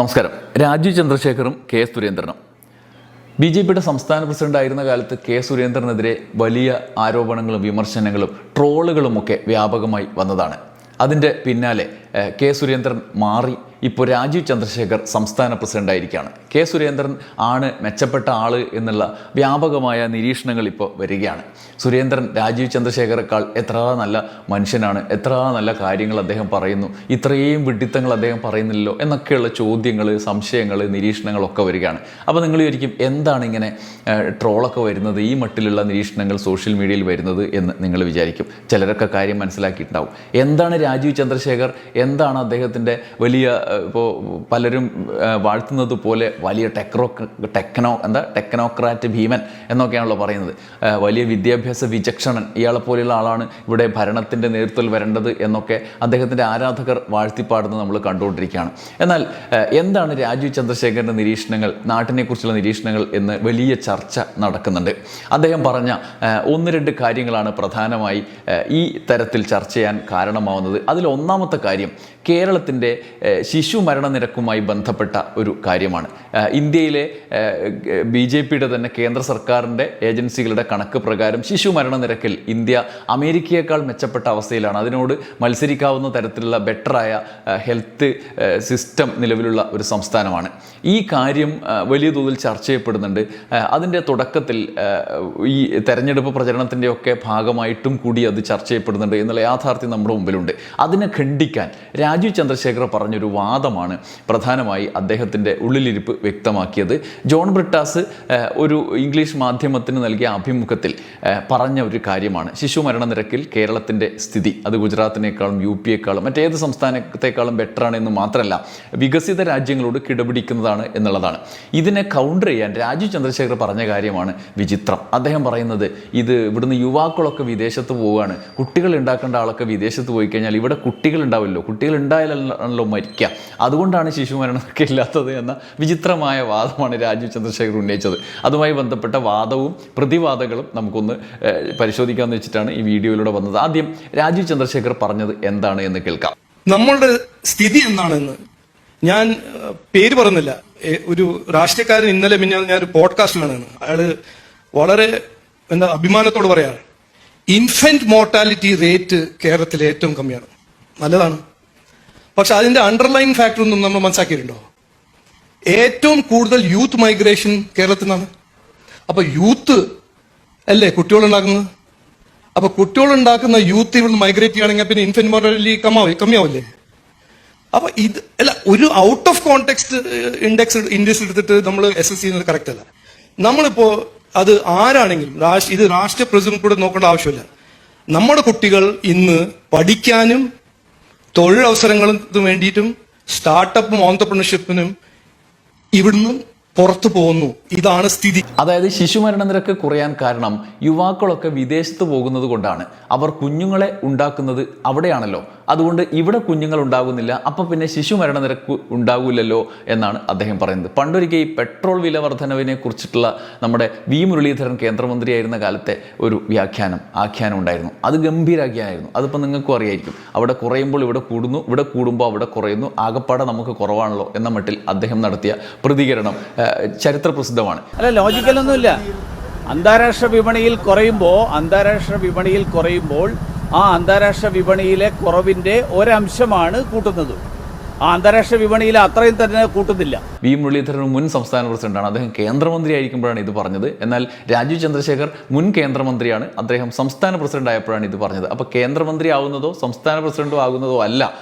നമസ്കാരം. രാജീവ് ചന്ദ്രശേഖറും കെ സുരേന്ദ്രനും ബി.ജെ.പിയുടെ സംസ്ഥാന പ്രസിഡന്റായിരുന്ന കാലത്ത് കെ സുരേന്ദ്രനെതിരെ വലിയ ആരോപണങ്ങളും വിമർശനങ്ങളും ട്രോളുകളുമൊക്കെ വ്യാപകമായി വന്നതാണ്. അതിൻ്റെ പിന്നാലെ കെ സുരേന്ദ്രൻ മാറി ഇപ്പോൾ രാജീവ് ചന്ദ്രശേഖർ സംസ്ഥാന പ്രസിഡന്റായിരിക്കുകയാണ്. കെ സുരേന്ദ്രൻ ആണ് മെച്ചപ്പെട്ട ആൾ എന്നുള്ള വ്യാപകമായ നിരീക്ഷണങ്ങൾ ഇപ്പോൾ വരികയാണ്. സുരേന്ദ്രൻ രാജീവ് ചന്ദ്രശേഖറേക്കാൾ എത്ര നല്ല മനുഷ്യനാണ്, എത്ര നല്ല കാര്യങ്ങൾ അദ്ദേഹം പറയുന്നു, ഇത്രയും വിഡ്ഢിത്തങ്ങൾ അദ്ദേഹം പറയുന്നില്ലല്ലോ എന്നൊക്കെയുള്ള ചോദ്യങ്ങൾ, സംശയങ്ങൾ, നിരീക്ഷണങ്ങളൊക്കെ വരികയാണ്. അപ്പോൾ നിങ്ങൾ വിചാരിക്കും എന്താണ് ഇങ്ങനെ ട്രോളൊക്കെ വരുന്നത്, ഈ മട്ടിലുള്ള നിരീക്ഷണങ്ങൾ സോഷ്യൽ മീഡിയയിൽ വരുന്നത് എന്ന് നിങ്ങൾ വിചാരിക്കും. ചിലരൊക്കെ കാര്യം മനസ്സിലാക്കിയിട്ടുണ്ടാവും. എന്താണ് രാജീവ് ചന്ദ്രശേഖർ, എന്താണ് അദ്ദേഹത്തിൻ്റെ വലിയ ഇപ്പോൾ പലരും വാഴ്ത്തുന്നത് പോലെ വലിയ ടെക്നോക്രാറ്റ് ഭീമൻ എന്നൊക്കെയാണല്ലോ പറയുന്നത്. വലിയ വിദ്യാഭ്യാസ വിചക്ഷണൻ, ഇയാളെ പോലെയുള്ള ആളാണ് ഇവിടെ ഭരണത്തിൻ്റെ നേതൃത്വത്തിൽ വരേണ്ടത് എന്നൊക്കെ അദ്ദേഹത്തിൻ്റെ ആരാധകർ വാഴ്ത്തിപ്പാടുന്നത് നമ്മൾ കണ്ടുകൊണ്ടിരിക്കുകയാണ്. എന്നാൽ എന്താണ് രാജീവ് ചന്ദ്രശേഖരൻ്റെ നിരീക്ഷണങ്ങൾ, നാട്ടിനെക്കുറിച്ചുള്ള നിരീക്ഷണങ്ങൾ എന്ന് വലിയ ചർച്ച നടക്കുന്നുണ്ട്. അദ്ദേഹം പറഞ്ഞ ഒന്ന് രണ്ട് കാര്യങ്ങളാണ് പ്രധാനമായി ഈ തരത്തിൽ ചർച്ച ചെയ്യാൻ കാരണമാവുന്നത്. അതിൽ ഒന്നാമത്തെ കാര്യം കേരളത്തിൻ്റെ ശിശു മരണനിരക്കുമായി ബന്ധപ്പെട്ട ഒരു കാര്യമാണ്. ഇന്ത്യയിലെ ബി.ജെ.പിയുടെ തന്നെ കേന്ദ്ര സർക്കാരിൻ്റെ ഏജൻസികളുടെ കണക്ക് പ്രകാരം ശിശു മരണനിരക്കിൽ ഇന്ത്യ അമേരിക്കയേക്കാൾ മെച്ചപ്പെട്ട അവസ്ഥയിലാണ്. അതിനോട് മത്സരിക്കാവുന്ന തരത്തിലുള്ള ബെറ്ററായ ഹെൽത്ത് സിസ്റ്റം നിലവിലുള്ള ഒരു സംസ്ഥാനമാണ്. ഈ കാര്യം വലിയ തോതിൽ ചർച്ച ചെയ്യപ്പെടുന്നുണ്ട്. അതിൻ്റെ തുടക്കത്തിൽ ഈ തെരഞ്ഞെടുപ്പ് പ്രചരണത്തിൻ്റെയൊക്കെ ഭാഗമായിട്ടും കൂടി അത് ചർച്ച ചെയ്യപ്പെടുന്നുണ്ട് എന്നുള്ള യാഥാർത്ഥ്യം നമ്മുടെ മുമ്പിലുണ്ട്. അതിനെ ഖണ്ഡിക്കാൻ രാജീവ് ചന്ദ്രശേഖർ പറഞ്ഞൊരു വാദമാണ് പ്രധാനമായി അദ്ദേഹത്തിൻ്റെ ഉള്ളിലിരിപ്പ് വ്യക്തമാക്കിയത്. ജോൺ ബ്രിട്ടാസ് ഒരു ഇംഗ്ലീഷ് മാധ്യമത്തിന് നൽകിയ അഭിമുഖത്തിൽ പറഞ്ഞ ഒരു കാര്യമാണ് ശിശു മരണനിരക്കിൽ കേരളത്തിൻ്റെ സ്ഥിതി. അത് ഗുജറാത്തിനേക്കാളും യു.പിയേക്കാളും മറ്റേത് സംസ്ഥാനത്തേക്കാളും ബെറ്ററാണ് എന്ന് മാത്രമല്ല വികസിത രാജ്യങ്ങളോട് കിടപിടിക്കുന്നതാണ് എന്നുള്ളതാണ്. ഇതിനെ കൗണ്ടർ ചെയ്യാൻ രാജീവ് ചന്ദ്രശേഖർ പറഞ്ഞ കാര്യമാണ് വിചിത്രം. അദ്ദേഹം പറയുന്നത് ഇത് ഇവിടുന്ന് യുവാക്കളൊക്കെ വിദേശത്ത് പോവുകയാണ്, കുട്ടികൾ ഉണ്ടാക്കേണ്ട ആളൊക്കെ വിദേശത്ത് പോയി കഴിഞ്ഞാൽ ഇവിടെ കുട്ടികൾ ഉണ്ടാവില്ലോ, കുട്ടികൾ ഉണ്ടായാലല്ലോ മരിക്കുക, അതുകൊണ്ടാണ് ശിശു മരണമൊക്കെ ഇല്ലാത്തത് എന്ന വിചിത്രമായ വാദമാണ് രാജീവ് ചന്ദ്രശേഖർ ഉന്നയിച്ചത്. അതുമായി ബന്ധപ്പെട്ട വാദവും പ്രതിവാദങ്ങളും നമുക്കൊന്ന് പരിശോധിക്കാമെന്ന് വെച്ചിട്ടാണ് ഈ വീഡിയോയിലൂടെ വന്നത്. ആദ്യം രാജീവ് ചന്ദ്രശേഖർ പറഞ്ഞത് എന്താണ് എന്ന് കേൾക്കാം. നമ്മളുടെ സ്ഥിതി എന്താണെന്ന് ഞാൻ പേര് പറയുന്നില്ല. ഒരു രാഷ്ട്രീയക്കാരൻ ഇന്നലെ ഞാൻ ഒരു പോഡ്കാസ്റ്റിലാണ്, അയാള് വളരെ അഭിമാനത്തോട് പറയാണ് ഇൻഫന്റ് മോർട്ടാലിറ്റി റേറ്റ് കേരളത്തിൽ ഏറ്റവും കമ്മിയാണ്. നല്ലതാണ്. പക്ഷെ അതിന്റെ അണ്ടർലൈൻ ഫാക്ടർ ഒന്നും നമ്മൾ മനസ്സിലാക്കിയിട്ടുണ്ടോ? ഏറ്റവും കൂടുതൽ യൂത്ത് മൈഗ്രേഷൻ കേരളത്തിൽ നിന്നാണ്. അപ്പൊ യൂത്ത് അല്ലേ കുട്ടികളുണ്ടാക്കുന്നത്? അപ്പൊ കുട്ടികളുണ്ടാക്കുന്ന യൂത്ത് ഇവിടെ മൈഗ്രേറ്റ് ചെയ്യുകയാണെങ്കിൽ പിന്നെ ഇൻഫന്റ് മോർട്ടാലിറ്റി കമ്മിയാവില്ലേ? അപ്പൊ ഇത് അല്ല, ഒരു ഔട്ട് ഓഫ് കോണ്ടെക്സ്റ്റ് ഇൻഡെക്സ് എടുത്തിട്ട് നമ്മൾ അസസ് ചെയ്യുന്നത് കറക്റ്റ് അല്ല. നമ്മളിപ്പോ അത് ആരാണെങ്കിലും ഇത് രാഷ്ട്രീയ പ്രസിഡന്റ് കൂടെ നോക്കേണ്ട ആവശ്യമില്ല. നമ്മുടെ കുട്ടികൾ ഇന്ന് പഠിക്കാനും തൊഴിലവസരങ്ങൾക്ക് വേണ്ടിയിട്ടും സ്റ്റാർട്ടപ്പും ഓൺട്രപ്രണർഷിപ്പിനും ഇവിടുന്ന് പുറത്തു പോകുന്നു. ഇതാണ് സ്ഥിതി. അതായത് ശിശുമരണ നിരക്ക് കുറയാൻ കാരണം യുവാക്കളൊക്കെ വിദേശത്ത് പോകുന്നത് കൊണ്ടാണ്. അവർ കുഞ്ഞുങ്ങളെ ഉണ്ടാക്കുന്നത് അവിടെയാണല്ലോ, അതുകൊണ്ട് ഇവിടെ കുഞ്ഞുങ്ങൾ ഉണ്ടാകുന്നില്ല, അപ്പം പിന്നെ ശിശുമരണ നിരക്ക് ഉണ്ടാകില്ലല്ലോ എന്നാണ് അദ്ദേഹം പറയുന്നത്. പണ്ടൊരിക്കൽ ഈ പെട്രോൾ വില വർധനവിനെ കുറിച്ചിട്ടുള്ള നമ്മുടെ വി മുരളീധരൻ കേന്ദ്രമന്ത്രിയായിരുന്ന കാലത്തെ ഒരു ആഖ്യാനം ഉണ്ടായിരുന്നു. അത് ഗംഭീരാഖ്യാനായിരുന്നു. അതിപ്പോൾ നിങ്ങൾക്കും അറിയായിരിക്കും. അവിടെ കുറയുമ്പോൾ ഇവിടെ കൂടുന്നു, ഇവിടെ കൂടുമ്പോൾ അവിടെ കുറയുന്നു, ആകപ്പാടെ നമുക്ക് കുറവാണല്ലോ എന്ന മട്ടിൽ അദ്ദേഹം നടത്തിയ പ്രതികരണം ചരിത്ര പ്രസിദ്ധമാണ്. അല്ല, ലോജിക്കലൊന്നുമില്ല. അന്താരാഷ്ട്ര വിപണിയിൽ കുറയുമ്പോൾ ആ അന്താരാഷ്ട്ര വിപണിയിലെ കുറവിൻ്റെ ഒരംശമാണ് കൂട്ടുന്നത്. ആ അന്താരാഷ്ട്ര വിപണിയിൽ അത്രയും തന്നെ കൂട്ടുന്നില്ല. വി മുരളീധരൻ മുൻ സംസ്ഥാന പ്രസിഡന്റാണ്. അദ്ദേഹം കേന്ദ്രമന്ത്രി ആയിരിക്കുമ്പോഴാണ് ഇത് പറഞ്ഞത്. എന്നാൽ രാജീവ് ചന്ദ്രശേഖർ മുൻ കേന്ദ്രമന്ത്രിയാണ്. അദ്ദേഹം സംസ്ഥാന പ്രസിഡന്റ് ആയപ്പോഴാണ് ഇത് പറഞ്ഞത്. അപ്പോൾ കേന്ദ്രമന്ത്രി ആകുന്നതോ സംസ്ഥാന പ്രസിഡന്റോ ആകുന്നതോ അല്ല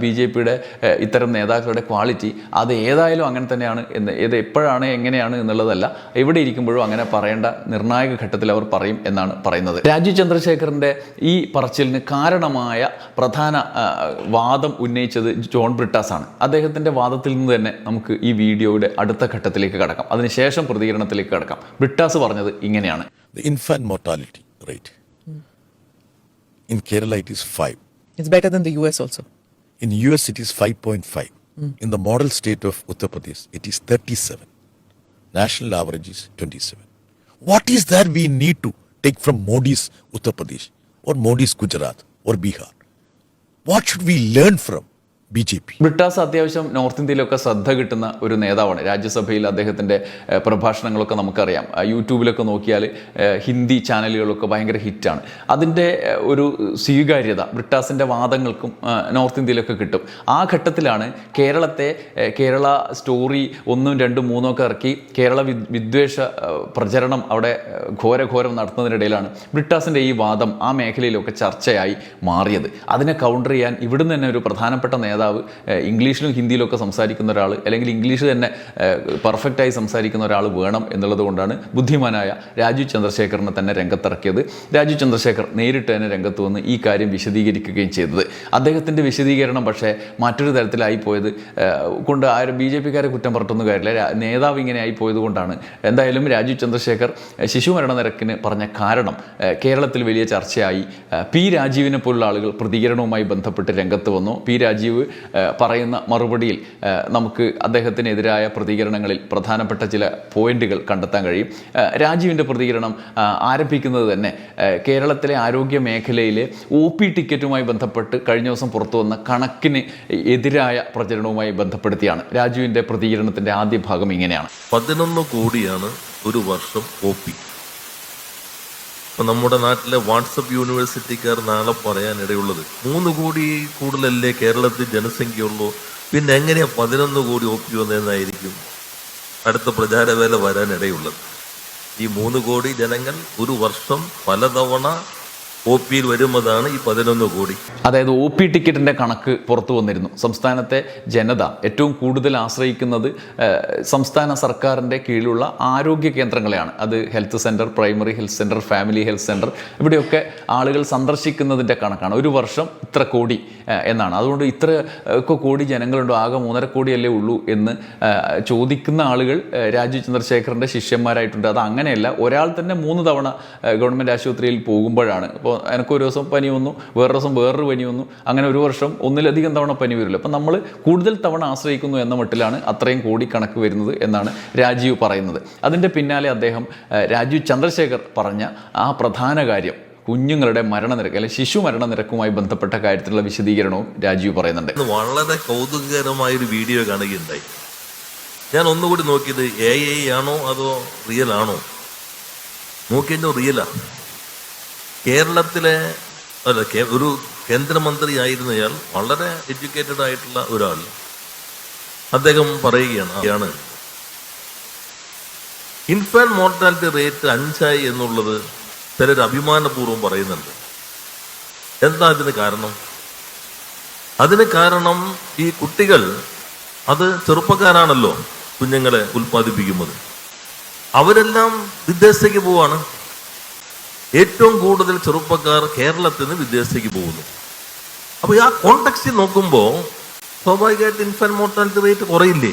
ബി.ജെ.പിയുടെ ഇത്തരം നേതാക്കളുടെ ക്വാളിറ്റി. അത് ഏതായാലും അങ്ങനെ തന്നെയാണ് ഏത് എപ്പോഴാണ് എങ്ങനെയാണ് എന്നുള്ളതല്ല, എവിടെ ഇരിക്കുമ്പോഴും അങ്ങനെ പറയേണ്ട നിർണായക ഘട്ടത്തിൽ അവർ പറയും എന്നാണ് പറയുന്നത്. രാജീവ് ചന്ദ്രശേഖറിൻ്റെ ഈ പറച്ചിലിന് കാരണമായ പ്രധാന വാദം ഉന്നയിച്ചത് ജോൺ ബ്രിട്ടാസ് ആണ്. അദ്ദേഹത്തിൻ്റെ വാദത്തിൽ നിന്ന് തന്നെ നമുക്ക് ഈ വീഡിയോയുടെ അടുത്ത ഘട്ടത്തിലേക്ക് കടക്കാം, അതിനുശേഷം പ്രതികരണത്തിലേക്ക് കടക്കാം. ബ്രിട്ടാസ് പറഞ്ഞത് ഇങ്ങനെയാണ്. The infant mortality rate in Kerala it is 5. It's better than the US also. In US it is 5.5. In the model state of Uttar Pradesh it is 37. National average is 27. What is that we need to take from Modi's Uttar Pradesh or Modi's Gujarat or Bihar? What should we learn from BJP. Brittas അത്യാവശ്യം north ഇന്ത്യയിലൊക്കെ ശ്രദ്ധ കിട്ടുന്ന ഒരു നേതാവാണ്. രാജ്യസഭയിൽ അദ്ദേഹത്തിൻ്റെ പ്രഭാഷണങ്ങളൊക്കെ നമുക്കറിയാം. യൂട്യൂബിലൊക്കെ നോക്കിയാൽ ഹിന്ദി ചാനലുകളൊക്കെ ഭയങ്കര ഹിറ്റാണ്. അതിൻ്റെ ഒരു സ്വീകാര്യത ബ്രിട്ടാസിൻ്റെ വാദങ്ങൾക്കും നോർത്ത് ഇന്ത്യയിലൊക്കെ കിട്ടും. ആ ഘട്ടത്തിലാണ് കേരള സ്റ്റോറി 1, 2, 3 ഒക്കെ ഇറക്കി കേരള വിദ്വേഷ പ്രചരണം അവിടെ ഘോരം നടത്തുന്നതിനിടയിലാണ് ബ്രിട്ടാസിൻ്റെ ഈ വാദം ആ മേഖലയിലൊക്കെ ചർച്ചയായി മാറിയത്. അതിനെ കൗണ്ടർ ചെയ്യാൻ ഇവിടുന്ന് തന്നെ ഒരു പ്രധാനപ്പെട്ട നേതാവ് ഇംഗ്ലീഷിലും ഹിന്ദിയിലൊക്കെ സംസാരിക്കുന്ന ഒരാൾ, അല്ലെങ്കിൽ ഇംഗ്ലീഷ് തന്നെ പെർഫെക്റ്റായി സംസാരിക്കുന്ന ഒരാൾ വേണം എന്നുള്ളത് കൊണ്ടാണ് ബുദ്ധിമാനായ രാജീവ് ചന്ദ്രശേഖറിനെ തന്നെ രംഗത്തിറക്കിയത്. രാജീവ് ചന്ദ്രശേഖർ നേരിട്ട് തന്നെ രംഗത്ത് വന്ന് ഈ കാര്യം വിശദീകരിക്കുകയും ചെയ്തത്. അദ്ദേഹത്തിൻ്റെ വിശദീകരണം പക്ഷേ മറ്റൊരു തരത്തിലായി പോയത് കൊണ്ട് ആരും BJP-ക്കാരെ കുറ്റം പറഞ്ഞൊന്നും കാര്യമില്ല. നേതാവ് ഇങ്ങനെ ആയി പോയത് കൊണ്ടാണ്. എന്തായാലും രാജീവ് ചന്ദ്രശേഖർ ശിശുമരണ നിരക്കിന് പറഞ്ഞ കാരണം കേരളത്തിൽ വലിയ ചർച്ചയായി. പി രാജീവിനെ പോലുള്ള ആളുകൾ പ്രതികരണവുമായി ബന്ധപ്പെട്ട് രംഗത്ത് വന്നു. പി രാജീവ് പറയുന്ന മറുപടിയിൽ നമുക്ക് അദ്ദേഹത്തിനെതിരായ പ്രതികരണങ്ങളിൽ പ്രധാനപ്പെട്ട ചില പോയിന്റുകൾ കണ്ടെത്താൻ കഴിയും. രാജീവിൻ്റെ പ്രതികരണം ആരംഭിക്കുന്നത് തന്നെ കേരളത്തിലെ ആരോഗ്യ മേഖലയിലെ OP ടിക്കറ്റുമായി ബന്ധപ്പെട്ട് കഴിഞ്ഞ ദിവസം പുറത്തു വന്ന കണക്കിന് എതിരായ പ്രചരണവുമായി ബന്ധപ്പെടുത്തിയാണ്. രാജീവിൻ്റെ പ്രതികരണത്തിൻ്റെ ആദ്യ ഭാഗം ഇങ്ങനെയാണ്. 11 കോടിയാണ് ഒരു വർഷം OP. ഇപ്പം നമ്മുടെ നാട്ടിലെ വാട്സപ്പ് യൂണിവേഴ്സിറ്റിക്കാർ നാളെ പറയാനിടയുള്ളത് 3 കോടി കൂടുതലല്ലേ കേരളത്തിൽ ജനസംഖ്യയുള്ളൂ, പിന്നെ എങ്ങനെയാ 11 കോടി OP വന്നതെന്നായിരിക്കും അടുത്ത പ്രചാരവേല വരാനിടയുള്ളത്. ഈ 3 കോടി ജനങ്ങൾ ഒരു വർഷം പലതവണ OP-യിൽ വരുന്നതാണ് ഈ 11 കോടി. അതായത് OP ടിക്കറ്റിൻ്റെ കണക്ക് പുറത്തു വന്നിരുന്നു. സംസ്ഥാനത്തെ ജനത ഏറ്റവും കൂടുതൽ ആശ്രയിക്കുന്നത് സംസ്ഥാന സർക്കാരിൻ്റെ കീഴിലുള്ള ആരോഗ്യ കേന്ദ്രങ്ങളെയാണ്. അത് health centre, primary health centre, family health centre, ഇവിടെയൊക്കെ ആളുകൾ സന്ദർശിക്കുന്നതിൻ്റെ കണക്കാണ്. ഒരു വർഷം ഇത്ര കോടി എന്നാണ്. അതുകൊണ്ട് ഇത്ര ഒക്കെ കോടി ജനങ്ങളുണ്ടോ, ആകെ 3.5 കോടിയല്ലേ ഉള്ളൂ എന്ന് ചോദിക്കുന്ന ആളുകൾ രാജീവ് ചന്ദ്രശേഖറിൻ്റെ ശിഷ്യന്മാരായിട്ടുണ്ട്. അത് അങ്ങനെയല്ല, ഒരാൾ തന്നെ 3 തവണ ഗവൺമെൻറ് ആശുപത്രിയിൽ പോകുമ്പോഴാണ്. ഇപ്പോൾ എനിക്ക് ഒരു ദിവസം പനി വന്നു, വേറൊരു ദിവസം വേറൊരു പനി വന്നു, അങ്ങനെ ഒരു വർഷം 1-ലധികം തവണ പനി വരില്ല. അപ്പം നമ്മൾ കൂടുതൽ തവണ ആശ്രയിക്കുന്നു എന്ന മട്ടിലാണ് അത്രയും കോടി കണക്ക് വരുന്നത് എന്നാണ് രാജീവ് പറയുന്നത്. അതിൻ്റെ പിന്നാലെ അദ്ദേഹം രാജീവ് ചന്ദ്രശേഖർ പറഞ്ഞ ആ പ്രധാന കാര്യം കുഞ്ഞുങ്ങളുടെ മരണനിരക്ക് അല്ലെങ്കിൽ ശിശു മരണനിരക്കുമായി ബന്ധപ്പെട്ട കാര്യത്തിലുള്ള വിശദീകരണവും രാജീവ് പറയുന്നുണ്ട്. വളരെ കൗതുകകരമായൊരു വീഡിയോ കാണുകയുണ്ടായി. ഞാൻ ഒന്നുകൂടി നോക്കിയത് AI ആണോ അതോ റിയൽ ആണോ നോക്കിയതിൻ്റെ റിയലാണ്. കേരളത്തിലെ ഒരു കേന്ദ്രമന്ത്രിയായിരുന്നയാൾ, വളരെ എഡ്യൂക്കേറ്റഡ് ആയിട്ടുള്ള ഒരാൾ, അദ്ദേഹം പറയുകയാണ് ഇൻഫാന്റ് മോർട്ടാലിറ്റി റേറ്റ് 5 എന്നുള്ളത് ചിലർ അഭിമാനപൂർവ്വം പറയുന്നുണ്ട്. എന്താ അതിന് കാരണം? അതിന് കാരണം ഈ കുട്ടികൾ, അത് ചെറുപ്പക്കാരാണല്ലോ കുഞ്ഞുങ്ങളെ ഉൽപ്പാദിപ്പിക്കുന്നത്, അവരെല്ലാം വിദേശത്തേക്ക് പോവാണ്. ഏറ്റവും കൂടുതൽ ചെറുപ്പക്കാർ കേരളത്തിൽ നിന്ന് വിദേശത്തേക്ക് പോകുന്നു. അപ്പോൾ ആ കോണ്ടെക്സ്റ്റിൽ നോക്കുമ്പോൾ സ്വാഭാവികമായിട്ട് ഇൻഫന്റ് മോർട്ടാലിറ്റി റേറ്റ് കുറയില്ലേ?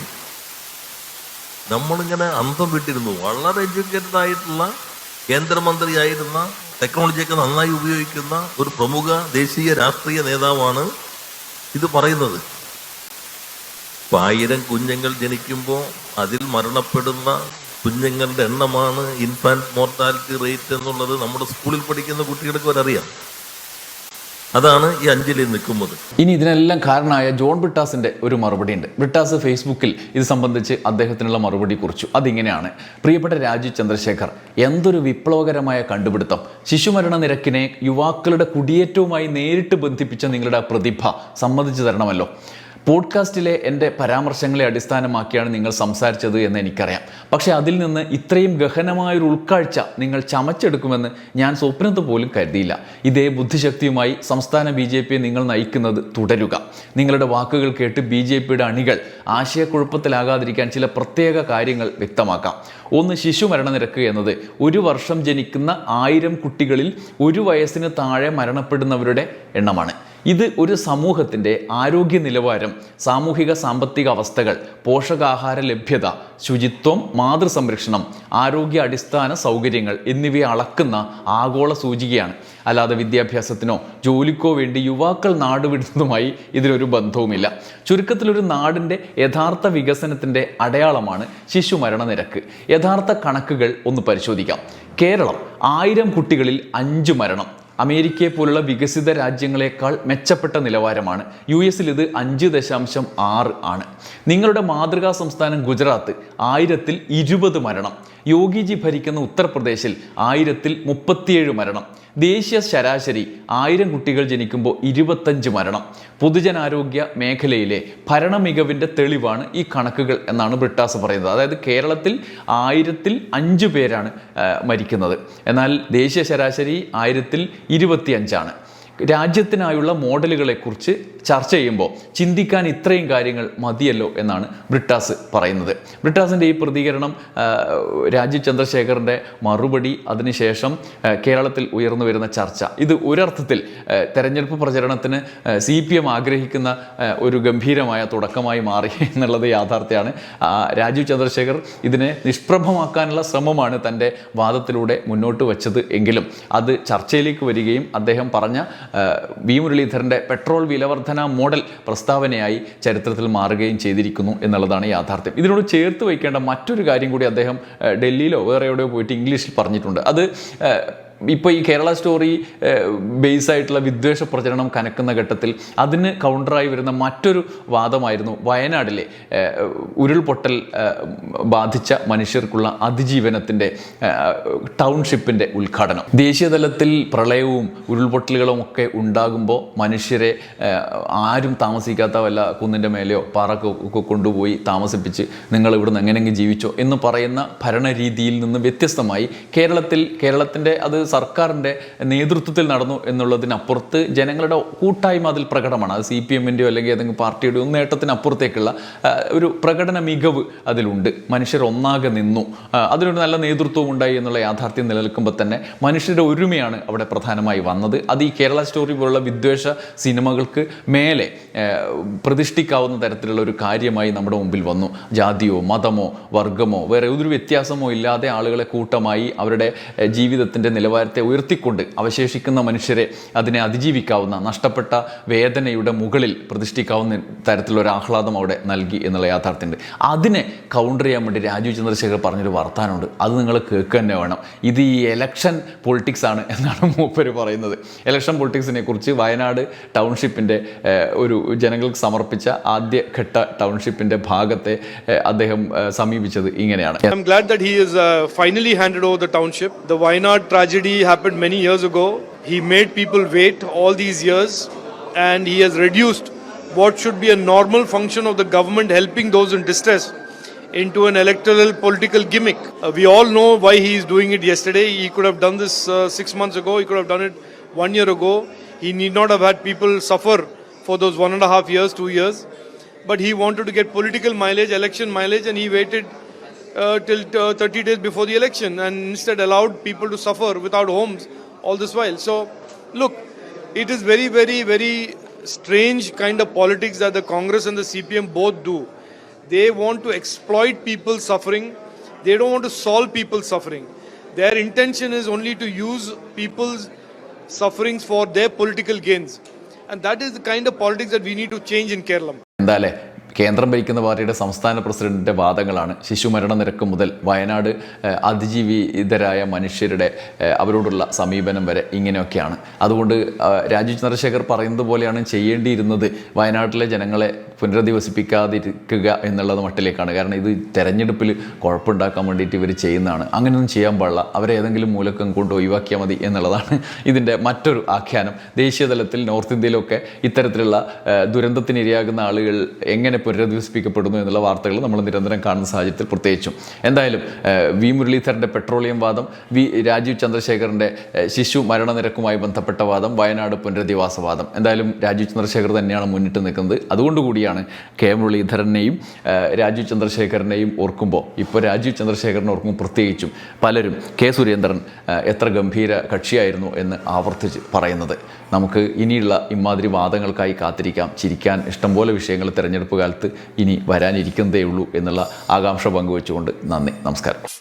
നമ്മളിങ്ങനെ അന്തം വിട്ടിരുന്നു. വളരെ എഡ്യൂക്കേറ്റഡ് ആയിട്ടുള്ള കേന്ദ്രമന്ത്രിയായിരുന്ന, ടെക്നോളജിയൊക്കെ നന്നായി ഉപയോഗിക്കുന്ന ഒരു പ്രമുഖ ദേശീയ രാഷ്ട്രീയ നേതാവാണ് ഇത് പറയുന്നത്. 1000 കുഞ്ഞുങ്ങൾ ജനിക്കുമ്പോൾ അതിൽ മരണപ്പെടുന്ന കുഞ്ഞുങ്ങളുടെ എണ്ണമാണ് ഇൻഫാന്റ് മോർട്ടാലിറ്റി റേറ്റ് എന്നുള്ളത് നമ്മുടെ സ്കൂളിൽ പഠിക്കുന്ന കുട്ടികൾക്ക് വരറിയാം. അതാണ് ഈ 5-ൽ നിൽക്കുന്നത്. ഇനി ഇതിനെല്ലാം കാരണമായ ജോൺ ബ്രിട്ടാസിൻ്റെ ഒരു മറുപടി ഉണ്ട്. ബ്രിട്ടാസ് ഫേസ്ബുക്കിൽ ഇത് സംബന്ധിച്ച് അദ്ദേഹത്തിനുള്ള മറുപടി കുറിച്ചു. അതിങ്ങനെയാണ്: പ്രിയപ്പെട്ട രാജീവ് ചന്ദ്രശേഖർ, എന്തൊരു വിപ്ലവകരമായ കണ്ടുപിടുത്തം! ശിശുമരണ നിരക്കിനെ യുവാക്കളുടെ കുടിയേറ്റവുമായി നേരിട്ട് ബന്ധിപ്പിച്ച നിങ്ങളുടെ പ്രതിഭ സമ്മതിച്ചു തരണമല്ലോ. പോഡ്കാസ്റ്റിലെ എൻ്റെ പരാമർശങ്ങളെ അടിസ്ഥാനമാക്കിയാണ് നിങ്ങൾ സംസാരിച്ചത് എന്ന് എനിക്കറിയാം. പക്ഷേ അതിൽ നിന്ന് ഇത്രയും ഗഹനമായൊരു ഉൾക്കാഴ്ച നിങ്ങൾ ചമച്ചെടുക്കുമെന്ന് ഞാൻ സ്വപ്നത്തിൽ പോലും കരുതിയില്ല. ഇതേ ബുദ്ധിശക്തിയുമായി സംസ്ഥാന BJP നിങ്ങൾ നയിക്കുന്നത് തുടരുക. നിങ്ങളുടെ വാക്കുകൾ കേട്ട് BJPയുടെ അണികൾ ആശയക്കുഴപ്പത്തിലാകാതിരിക്കാൻ ചില പ്രത്യേക കാര്യങ്ങൾ വ്യക്തമാക്കാം. ഒന്ന്, ശിശുമരണനിരക്ക് എന്നത് ഒരു വർഷം ജനിക്കുന്ന 1000 കുട്ടികളിൽ 1 വയസ്സിന് താഴെ മരണപ്പെടുന്നവരുടെ എണ്ണമാണ്. ഇത് ഒരു സമൂഹത്തിൻ്റെ ആരോഗ്യ നിലവാരം, സാമൂഹിക സാമ്പത്തിക അവസ്ഥകൾ, പോഷകാഹാര ലഭ്യത, ശുചിത്വം, മാതൃസംരക്ഷണം, ആരോഗ്യ അടിസ്ഥാന സൗകര്യങ്ങൾ എന്നിവയെ അളക്കുന്ന ആഗോള സൂചികയാണ്. അല്ലാതെ വിദ്യാഭ്യാസത്തിനോ ജോലിക്കോ വേണ്ടി യുവാക്കൾ നാടുവിടുന്നതുമായി ഇതിനൊരു ബന്ധവുമില്ല. ചുരുക്കത്തിലൊരു നാടിൻ്റെ യഥാർത്ഥ വികസനത്തിൻ്റെ അടയാളമാണ് ശിശുമരണ നിരക്ക്. യഥാർത്ഥ കണക്കുകൾ ഒന്ന് പരിശോധിക്കാം. കേരളം 1000 കുട്ടികളിൽ 5 മരണം. അമേരിക്കയെ പോലുള്ള വികസിത രാജ്യങ്ങളെക്കാൾ മെച്ചപ്പെട്ട നിലവാരമാണ്. US ഇത് 5.6 ആണ്. നിങ്ങളുടെ മാതൃകാ സംസ്ഥാനം ഗുജറാത്ത് 1000-ൽ 20 മരണം. യോഗിജി ഭരിക്കുന്ന ഉത്തർപ്രദേശിൽ 1000-ൽ 37 മരണം. ദേശീയ ശരാശരി 1000 കുട്ടികൾ ജനിക്കുമ്പോൾ 25 മരണം. പൊതുജനാരോഗ്യ മേഖലയിലെ ഭരണ മികവിൻ്റെ തെളിവാണ് ഈ കണക്കുകൾ എന്നാണ് ബ്രിട്ടാസ് പറയുന്നത്. അതായത് കേരളത്തിൽ 1000-ൽ 5 പേരാണ് മരിക്കുന്നത്, എന്നാൽ ദേശീയ ശരാശരി 1000-ൽ 25 രാജ്യത്തിനായുള്ള മോഡലുകളെക്കുറിച്ച് ചർച്ച ചെയ്യുമ്പോൾ ചിന്തിക്കാൻ ഇത്രയും കാര്യങ്ങൾ മതിയല്ലോ എന്നാണ് ബ്രിട്ടാസ് പറയുന്നത്. ബ്രിട്ടാസിൻ്റെ ഈ പ്രതികരണം, രാജീവ് ചന്ദ്രശേഖറിൻ്റെ മറുപടി, അതിനുശേഷം കേരളത്തിൽ ഉയർന്നു വരുന്ന ചർച്ച, ഇത് ഒരർത്ഥത്തിൽ തെരഞ്ഞെടുപ്പ് പ്രചരണത്തിന് CPM ആഗ്രഹിക്കുന്ന ഒരു ഗംഭീരമായ തുടക്കമായി മാറി എന്നുള്ളത് യാഥാർത്ഥ്യമാണ്. രാജീവ് ചന്ദ്രശേഖർ ഇതിനെ നിഷ്പ്രഭമാക്കാനുള്ള ശ്രമമാണ് തൻ്റെ വാദത്തിലൂടെ മുന്നോട്ട് വച്ചത് എങ്കിലും അത് ചർച്ചയിലേക്ക് വരികയും അദ്ദേഹം പറഞ്ഞ വി മുരളീധരൻ്റെ പെട്രോൾ വിലവർധന മോഡൽ പ്രസ്താവനയായി ചരിത്രത്തിൽ മാറുകയും ചെയ്തിരിക്കുന്നു എന്നുള്ളതാണ് യാഥാർത്ഥ്യം. ഇതിനോട് ചേർത്ത് വയ്ക്കേണ്ട മറ്റൊരു കാര്യം കൂടി അദ്ദേഹം ഡൽഹിയിലോ വേറെ എവിടെയോ പോയിട്ട് ഇംഗ്ലീഷിൽ പറഞ്ഞിട്ടുണ്ട്. അത് ഇപ്പോൾ ഈ കേരള സ്റ്റോറി ബേസ് ആയിട്ടുള്ള വിദ്വേഷ പ്രചരണം കനക്കുന്ന ഘട്ടത്തിൽ അതിന് കൗണ്ടറായി വരുന്ന മറ്റൊരു വാദമായിരുന്നു വയനാട്ടിലെ ഉരുൾപൊട്ടൽ ബാധിച്ച മനുഷ്യർക്കുള്ള അതിജീവനത്തിൻ്റെ ടൗൺഷിപ്പിൻ്റെ ഉദ്ഘാടനം. ദേശീയതലത്തിൽ പ്രളയവും ഉരുൾപൊട്ടലുകളും ഒക്കെ ഉണ്ടാകുമ്പോൾ മനുഷ്യരെ ആരും താമസിക്കാത്ത വല്ല കുന്നിൻ്റെ മേലെയോ പാറക്കൊക്കെ കൊണ്ടുപോയി താമസിപ്പിച്ച് നിങ്ങൾ ഇവിടുന്ന് എങ്ങനെയെങ്കിലും ജീവിച്ചോ എന്ന് പറയുന്ന ഭരണരീതിയിൽ നിന്ന് വ്യത്യസ്തമായി കേരളത്തിൻ്റെ അത് സർക്കാരിൻ്റെ നേതൃത്വത്തിൽ നടന്നു എന്നുള്ളതിനപ്പുറത്ത് ജനങ്ങളുടെ കൂട്ടായ്മ അതിൽ പ്രകടമാണ്. അത് CPMൻ്റെയോ അല്ലെങ്കിൽ ഏതെങ്കിലും പാർട്ടിയുടെയോ നേട്ടത്തിനപ്പുറത്തേക്കുള്ള ഒരു പ്രകടന മികവ് അതിലുണ്ട്. മനുഷ്യർ ഒന്നാകെ നിന്നു, അതിനൊരു നല്ല നേതൃത്വവും ഉണ്ടായി എന്നുള്ള യാഥാർത്ഥ്യം നിലനിൽക്കുമ്പോൾ തന്നെ മനുഷ്യരുടെ ഒരുമയാണ് അവിടെ പ്രധാനമായി വന്നത്. അത് ഈ കേരള സ്റ്റോറി പോലുള്ള വിദ്വേഷ സിനിമകൾക്ക് മേലെ പ്രതിഷ്ഠിക്കാവുന്ന തരത്തിലുള്ള ഒരു കാര്യമായി നമ്മുടെ മുമ്പിൽ വന്നു. ജാതിയോ മതമോ വർഗമോ വേറെ ഒരു വ്യത്യാസമോ ഇല്ലാതെ ആളുകളെ കൂട്ടമായി അവരുടെ ജീവിതത്തിൻ്റെ നിലവാരത്തെ ഉയർത്തിക്കൊണ്ട് അവശേഷിക്കുന്ന മനുഷ്യരെ അതിനെ അതിജീവിക്കാവുന്ന, നഷ്ടപ്പെട്ട വേദനയുടെ മുകളിൽ പ്രതിഷ്ഠിക്കാവുന്ന തരത്തിലൊരു ആഹ്ലാദം അവിടെ നൽകി എന്നുള്ള യാഥാർത്ഥ്യമുണ്ട്. അതിനെ കൗണ്ടർ ചെയ്യാൻ വേണ്ടി രാജീവ് ചന്ദ്രശേഖർ പറഞ്ഞൊരു വർത്താനമുണ്ട്, അത് നിങ്ങൾ കേൾക്കുക തന്നെ വേണം. ഇത് ഈ എലക്ഷൻ പൊളിറ്റിക്സ് ആണ് എന്നാണ് മൂപ്പര് പറയുന്നത്. എലക്ഷൻ പൊളിറ്റിക്സിനെ കുറിച്ച് വയനാട് ടൗൺഷിപ്പിൻ്റെ ഒരു ജനങ്ങൾക്ക് സമർപ്പിച്ച ആദ്യഘട്ട ടൗൺഷിപ്പിൻ്റെ ഭാഗത്തെ അദ്ദേഹം സമീപിച്ചത് ഇങ്ങനെയാണ്. I'm glad that he is finally handed over the township. The Wayanad tragedy happened many years ago. He made people wait all these years, and he has reduced what should be a normal function of the government helping those in distress into an electoral political gimmick. We all know why he is doing it yesterday. He could have done this 6 months ago. He could have done it 1 year ago. He need not have had people suffer for those 1.5 years, 2 years. But he wanted to get political mileage, election mileage, and he waited till 30 days before the election and instead allowed people to suffer without homes all this while. So look, it is very, very, very strange kind of politics that the Congress and the CPM both do. They want to exploit people's suffering. They don't want to solve people's suffering. Their intention is only to use people's sufferings for their political gains. And that is the kind of politics that we need to change in Kerala. എന്തായാലേ കേന്ദ്രം ഭരിക്കുന്ന പാർട്ടിയുടെ സംസ്ഥാന പ്രസിഡന്റിൻ്റെ വാദങ്ങളാണ് ശിശുമരണ നിരക്ക് മുതൽ വയനാട് അതിജീവിതരായ മനുഷ്യരുടെ അവരോടുള്ള സമീപനം വരെ ഇങ്ങനെയൊക്കെയാണ്. അതുകൊണ്ട് രാജീവ് ചന്ദ്രശേഖർ പറയുന്നത് പോലെയാണ് ചെയ്യേണ്ടിയിരുന്നത്. വയനാട്ടിലെ ജനങ്ങളെ പുനരധിവസിപ്പിക്കാതിരിക്കുക എന്നുള്ളത് മട്ടിലേക്കാണ്. കാരണം ഇത് തെരഞ്ഞെടുപ്പിൽ കുഴപ്പമുണ്ടാക്കാൻ വേണ്ടിയിട്ട് ഇവർ ചെയ്യുന്നതാണ്. അങ്ങനെയൊന്നും ചെയ്യാൻ പാടില്ല. അവരെ ഏതെങ്കിലും മൂലക്കം കൊണ്ട് ഒഴിവാക്കിയാൽ മതി എന്നുള്ളതാണ് ഇതിൻ്റെ മറ്റൊരു ആഖ്യാനം. ദേശീയ തലത്തിൽ നോർത്ത് ഇന്ത്യയിലൊക്കെ ഇത്തരത്തിലുള്ള ദുരന്തത്തിനിരയാകുന്ന ആളുകൾ എങ്ങനെ പുനരധിവസിപ്പിക്കപ്പെടുന്നു എന്നുള്ള വാർത്തകൾ നമ്മൾ നിരന്തരം കാണുന്ന സാഹചര്യത്തിൽ പ്രത്യേകിച്ചും. എന്തായാലും വി മുരളീധരൻ്റെ പെട്രോളിയം വാദം, രാജീവ് ചന്ദ്രശേഖറിൻ്റെ ശിശു മരണനിരക്കുമായി ബന്ധപ്പെട്ട വാദം, വയനാട് പുനരധിവാസവാദം, എന്തായാലും രാജീവ് ചന്ദ്രശേഖർ തന്നെയാണ് മുന്നിട്ട് നിൽക്കുന്നത്. അതുകൊണ്ടുകൂടിയാണ് കെ മുരളീധരനെയും രാജീവ് ചന്ദ്രശേഖരനെയും ഓർക്കുമ്പോൾ, ഇപ്പോൾ രാജീവ് ചന്ദ്രശേഖരനെ ഓർക്കുമ്പോൾ പ്രത്യേകിച്ചും പലരും കെ സുരേന്ദ്രൻ എത്ര ഗംഭീര കക്ഷിയായിരുന്നു എന്ന് ആവർത്തിച്ച് പറയുന്നത്. നമുക്ക് ഇനിയുള്ള ഇമാതിരി വാദങ്ങൾക്കായി കാത്തിരിക്കാം. ചിരിക്കാൻ ഇഷ്ടംപോലെ വിഷയങ്ങൾ തെരഞ്ഞെടുപ്പ് കാലത്ത് ഇനി വരാനിരിക്കുന്നതേ ഉള്ളൂ എന്നുള്ള ആകാംക്ഷ പങ്കുവെച്ചുകൊണ്ട് നന്ദി, നമസ്കാരം.